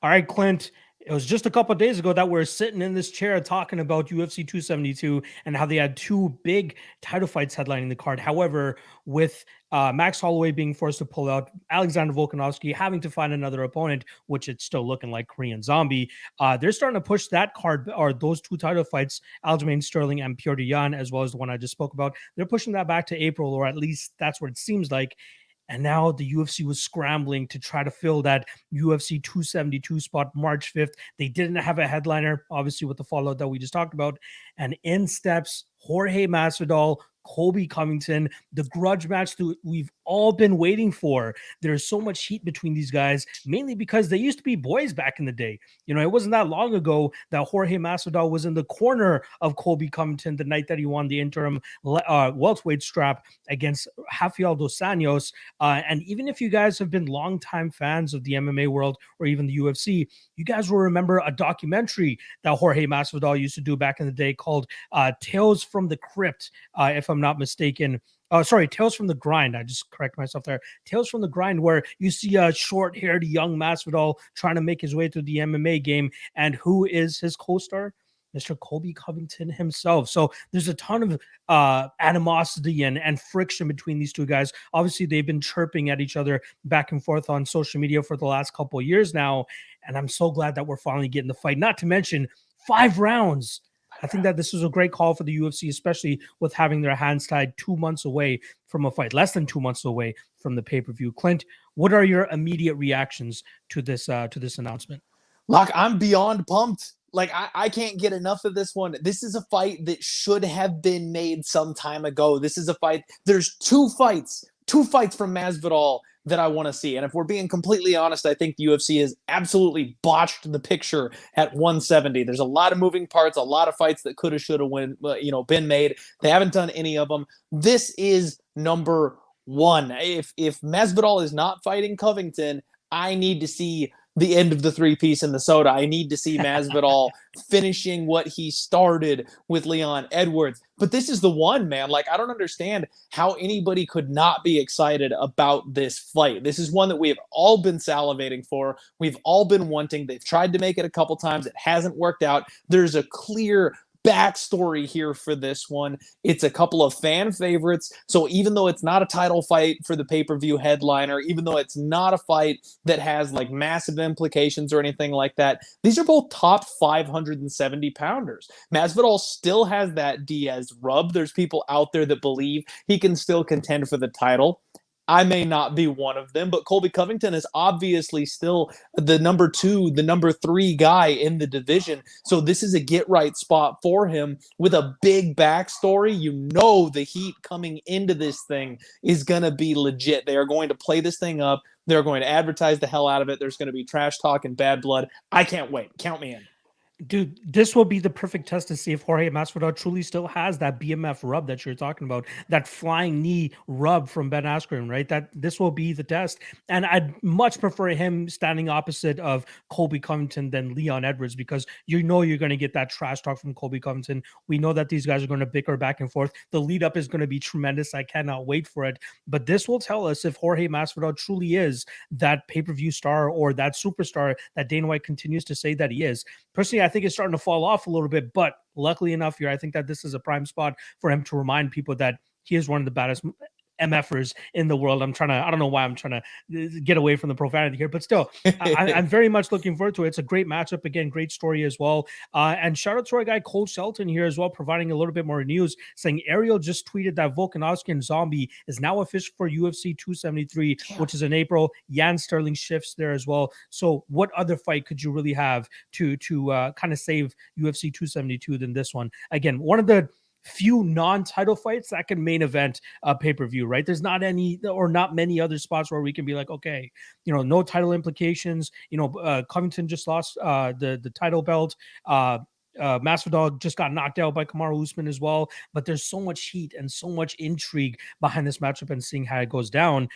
All right, Clint. It was just a couple of days ago that we're sitting in this chair talking about UFC 272 and how they had two big title fights headlining the card. However, with Max Holloway being forced to pull out, Alexander Volkanovski having to find another opponent, which it's still looking like Korean Zombie, they're starting to push that card or those two title fights, Aljamain Sterling and Petr Yan, as well as the one I just spoke about. They're pushing that back to April, or at least that's what it seems like. And now the UFC was scrambling to try to fill that UFC 272 spot March 5th. They didn't have a headliner, obviously, with the fallout that we just talked about. And in steps Jorge Masvidal, Colby Covington, the grudge match that we've all been waiting for. There's so much heat between these guys, mainly because they used to be boys back in the day. You know, it wasn't that long ago that Jorge Masvidal was in the corner of Colby Covington the night that he won the interim welterweight strap against Rafael dos Anjos. And even if you guys have been longtime fans of the MMA world or even the UFC, you guys will remember a documentary that Jorge Masvidal used to do back in the day called Tales from the Crypt, if I'm not mistaken. Tales from the Grind. I just correct myself there. Tales from the Grind, where you see a short-haired young Masvidal trying to make his way through the MMA game, and who is his co-star? Mr. Colby Covington himself. So there's a ton of animosity and friction between these two guys. Obviously, they've been chirping at each other back and forth on social media for the last couple of years now, and I'm so glad that we're finally getting the fight. Not to mention 5 rounds. I think that this was a great call for the UFC, especially with having their hands tied 2 months away from a fight, less than 2 months away from the pay-per-view. Clint, what are your immediate reactions to this announcement? Look, I'm beyond pumped. Like, I can't get enough of this one. This is a fight that should have been made some time ago. This is a fight. There's two fights from Masvidal that I want to see. And if we're being completely honest, I think the UFC has absolutely botched the picture at 170. There's a lot of moving parts, a lot of fights that could have, should have been made. They haven't done any of them. This is number one. If Masvidal is not fighting Covington, I need to see the end of the three-piece in the soda. I need to see Masvidal finishing what he started with Leon Edwards. But this is the one, man. Like, I don't understand how anybody could not be excited about this fight. This is one that we have all been salivating for. We've all been wanting. They've tried to make it a couple times. It hasn't worked out. There's a clear backstory here for this one. It's a couple of fan favorites. So even though it's not a title fight for the pay-per-view headliner, even though it's not a fight that has like massive implications or anything like that, these are both top 570 pounders. Masvidal still has that Diaz rub. There's people out there that believe he can still contend for the title. I may not be one of them, but Colby Covington is obviously still the number 2, the number 3 guy in the division. So this is a get-right spot for him with a big backstory. You know the heat coming into this thing is going to be legit. They are going to play this thing up. They're going to advertise the hell out of it. There's going to be trash talk and bad blood. I can't wait. Count me in. Dude, this will be the perfect test to see if Jorge Masvidal truly still has that BMF rub that you're talking about, that flying knee rub from Ben Askren, right? That this will be the test. And I'd much prefer him standing opposite of Colby Covington than Leon Edwards, because you know you're going to get that trash talk from Colby Covington. We know that these guys are going to bicker back and forth. The lead up is going to be tremendous. I cannot wait for it. But this will tell us if Jorge Masvidal truly is that pay-per-view star or that superstar that Dana White continues to say that he is. Personally, I think it's starting to fall off a little bit, but luckily enough here, I think that this is a prime spot for him to remind people that he is one of the baddest MFers in the world. I don't know why I'm trying to get away from the profanity here, but still, I'm very much looking forward to it. It's a great matchup. Again, great story as well. And shout out to our guy Cole Shelton here as well, providing a little bit more news, saying Ariel just tweeted that Volkanovski and Zombie is now official for UFC 273, which is in April. Jan Sterling shifts there as well. So what other fight could you really have to kind of save UFC 272 than this one? Again, one of the few non-title fights that can main event a pay-per-view, right? There's not any or not many other spots where we can be like, okay, no title implications. Covington just lost the title belt. Masvidal just got knocked out by Kamaru Usman as well. But there's so much heat and so much intrigue behind this matchup and seeing how it goes down.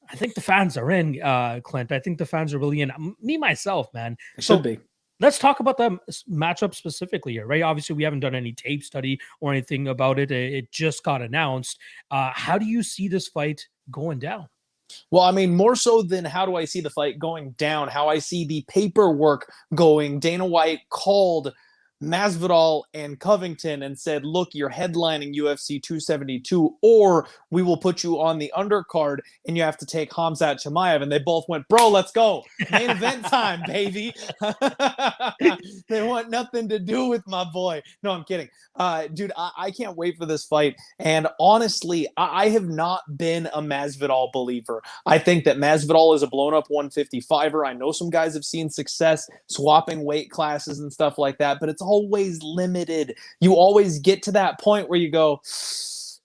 I think the fans are in, Clint. I think the fans are really in. Me, myself, man. It should be. Let's talk about the matchup specifically here, right? Obviously, we haven't done any tape study or anything about it. It just got announced. How do you see this fight going down? Well, I mean, more so than how do I see the fight going down, how I see the paperwork going. Dana White called Masvidal and Covington and said, look, you're headlining UFC 272, or we will put you on the undercard and you have to take Khamzat Chimaev. And they both went, bro, let's go. Main event time, baby. They want nothing to do with my boy. No, I'm kidding. Dude, I can't wait for this fight. And honestly, I have not been a Masvidal believer. I think that Masvidal is a blown up 155er. I know some guys have seen success swapping weight classes and stuff like that, but it's always limited. You always get to that point where you go,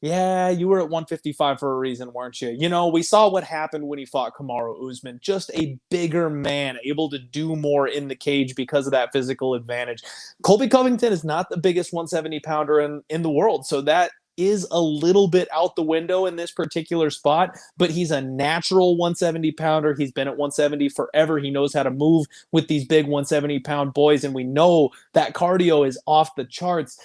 yeah, you were at 155 for a reason, weren't you? You know, we saw what happened when he fought Kamaru Usman. Just a bigger man, able to do more in the cage because of that physical advantage. Colby Covington is not the biggest 170 pounder in the world, so that is a little bit out the window in this particular spot, but he's a natural 170 pounder. He's been at 170 forever. He knows how to move with these big 170 pound boys, and we know that cardio is off the charts.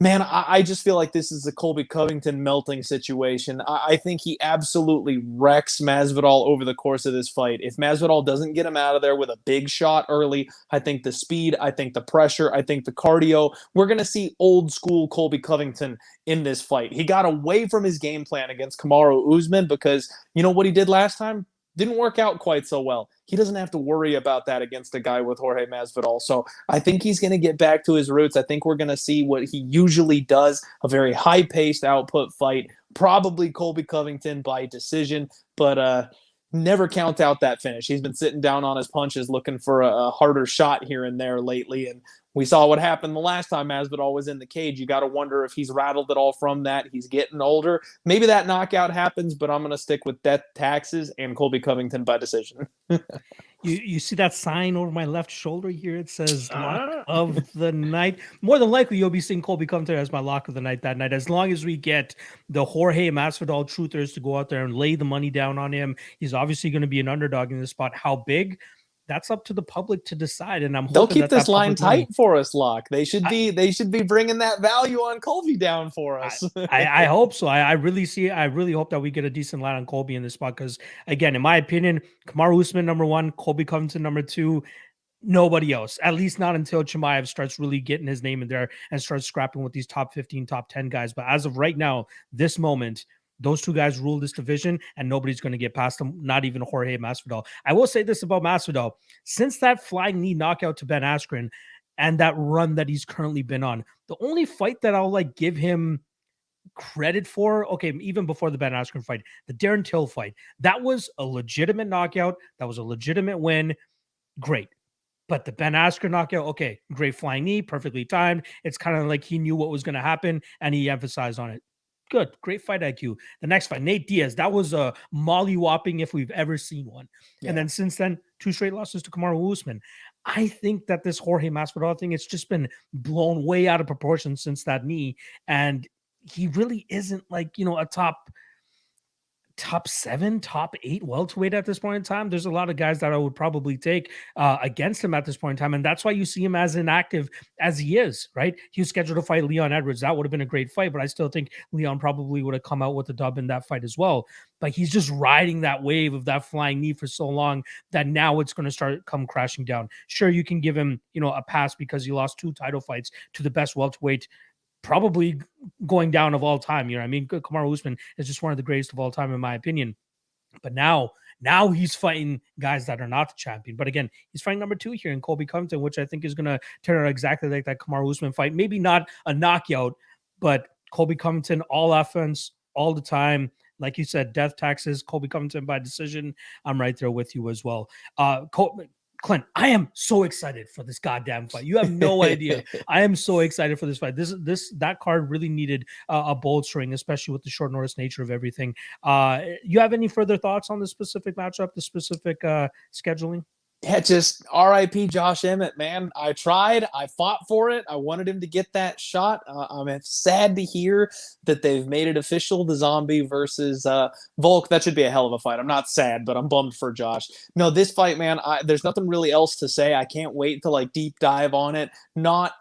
Man, I just feel like this is a Colby Covington melting situation. I think he absolutely wrecks Masvidal over the course of this fight. If Masvidal doesn't get him out of there with a big shot early, I think the speed, I think the pressure, I think the cardio, we're going to see old school Colby Covington in this fight. He got away from his game plan against Kamaru Usman because you know what he did last time? Didn't work out quite so well. He doesn't have to worry about that against a guy with Jorge Masvidal. So I think he's going to get back to his roots. I think we're going to see what he usually does, a very high-paced output fight, probably Colby Covington by decision, but never count out that finish. He's been sitting down on his punches looking for a harder shot here and there lately, and we saw what happened the last time Masvidal was in the cage. You got to wonder if he's rattled at all from that. He's getting older. Maybe that knockout happens, but I'm going to stick with death, taxes, and Colby Covington by decision. You see that sign over my left shoulder here? It says lock of the night. More than likely, you'll be seeing Colby Covington as my lock of the night that night. As long as we get the Jorge Masvidal truthers to go out there and lay the money down on him, he's obviously going to be an underdog in this spot. How big? That's up to the public to decide, and I'm hoping they'll keep that this line tight line for us, Locke. They should be bringing that value on Colby down for us. I hope so. I really hope that we get a decent line on Colby in this spot because, again, in my opinion, Kamaru Usman number one, Colby Covington number two. Nobody else, at least not until Chimaev starts really getting his name in there and starts scrapping with these top 15, top 10 guys. But as of right now, this moment, those two guys rule this division, and nobody's going to get past them, not even Jorge Masvidal. I will say this about Masvidal. Since that flying knee knockout to Ben Askren and that run that he's currently been on, the only fight that I'll give him credit for, okay, even before the Ben Askren fight, the Darren Till fight, that was a legitimate knockout. That was a legitimate win. Great. But the Ben Askren knockout, okay, great flying knee, perfectly timed. It's kind of like he knew what was going to happen, and he emphasized on it. Good, great fight IQ. The next fight, Nate Diaz, that was a molly-whopping if we've ever seen one. Yeah. And then since then, 2 straight losses to Kamaru Usman. I think that this Jorge Masvidal thing, it's just been blown way out of proportion since that knee. And he really isn't a top 7, top 8 welterweight at this point in time. There's a lot of guys that I would probably take against him at this point in time. And that's why you see him as inactive as he is, right? He was scheduled to fight Leon Edwards. That would have been a great fight, but I still think Leon probably would have come out with a dub in that fight as well. But he's just riding that wave of that flying knee for so long that now it's going to come crashing down. Sure, you can give him, a pass because he lost 2 title fights to the best welterweight probably going down of all time. You know what I mean? Kamaru Usman is just one of the greatest of all time, in my opinion. But now he's fighting guys that are not the champion. But again, he's fighting number 2 here in Colby Covington, which I think is going to turn out exactly like that Kamaru Usman fight. Maybe not a knockout, but Colby Covington, all offense, all the time. Like you said, death taxes, Colby Covington by decision. I'm right there with you as well. Clint, I am so excited for this goddamn fight. You have no idea. I am so excited for this fight. That card really needed a bolstering, especially with the short notice nature of everything. You have any further thoughts on the specific matchup, the specific scheduling? Yeah, just RIP Josh Emmett, man. I tried. I fought for it. I wanted him to get that shot. I'm sad to hear that they've made it official, the Zombie versus Volk. That should be a hell of a fight. I'm not sad, but I'm bummed for Josh. No, this fight, man, there's nothing really else to say. I can't wait to deep dive on it. Not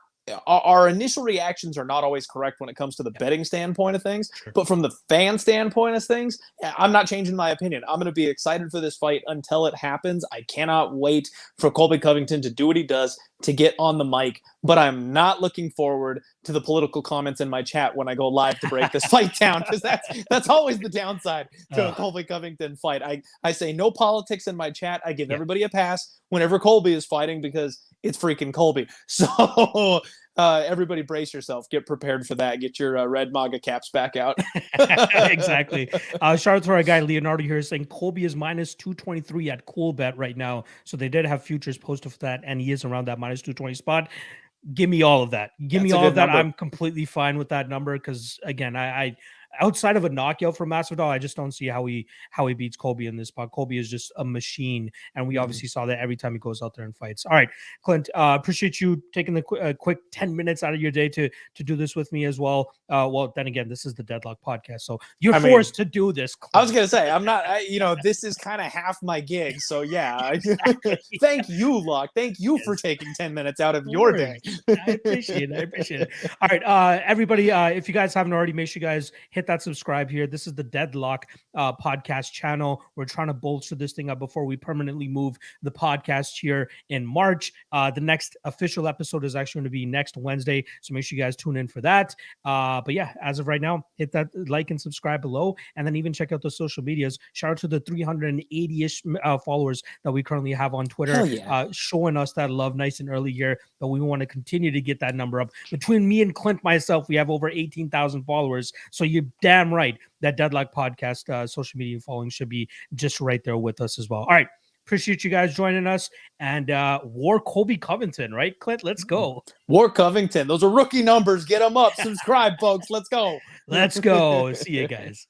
our initial reactions are not always correct when it comes to the betting standpoint of things, but from the fan standpoint of things, I'm not changing my opinion. I'm going to be excited for this fight until it happens. I cannot wait for Colby Covington to do what he does, to get on the mic, but I'm not looking forward to the political comments in my chat when I go live to break this fight down, because that's always the downside to a Colby Covington fight. I say no politics in my chat. I give everybody a pass whenever Colby is fighting because it's freaking Colby. So everybody brace yourself. Get prepared for that. Get your red MAGA caps back out. Exactly. Shout out to our guy Leonardo here saying Colby is minus 223 at Coolbet right now. So they did have futures posted for that, and he is around that minus 220 spot. Give me all of that. Give me all of that. Number. I'm completely fine with that number because, again, I outside of a knockout from Masvidal, I just don't see how he beats Colby in this spot. Colby is just a machine, and we obviously saw that every time he goes out there and fights. All right, Clint, appreciate you taking the quick 10 minutes out of your day to do this with me as well. Well, then again, this is the Deadlock podcast, so you're forced to do this, Clint. I was gonna say I'm not. This is kind of half my gig, so yeah. Exactly. Thank you, Locke. Thank you for taking 10 minutes out of your day. I appreciate it. All right, everybody, if you guys haven't already, make sure you guys hit that subscribe here. This is the Deadlock podcast channel. We're trying to bolster this thing up before we permanently move the podcast here in March. The next official episode is actually going to be next Wednesday, so make sure you guys tune in for that. But yeah, as of right now, hit that like and subscribe below, and then even check out the social medias. Shout out to the 380-ish followers that we currently have on Twitter, showing us that love nice and early here, but we want to continue to get that number up. Between me and Clint myself, we have over 18,000 followers, so you're damn right that Deadlock podcast social media following should be just right there with us as well. All right, appreciate you guys joining us, and War Colby Covington, right, Clint? Let's go. War Covington. Those are rookie numbers. Get them up. Subscribe, folks. Let's go. Let's go. See you guys.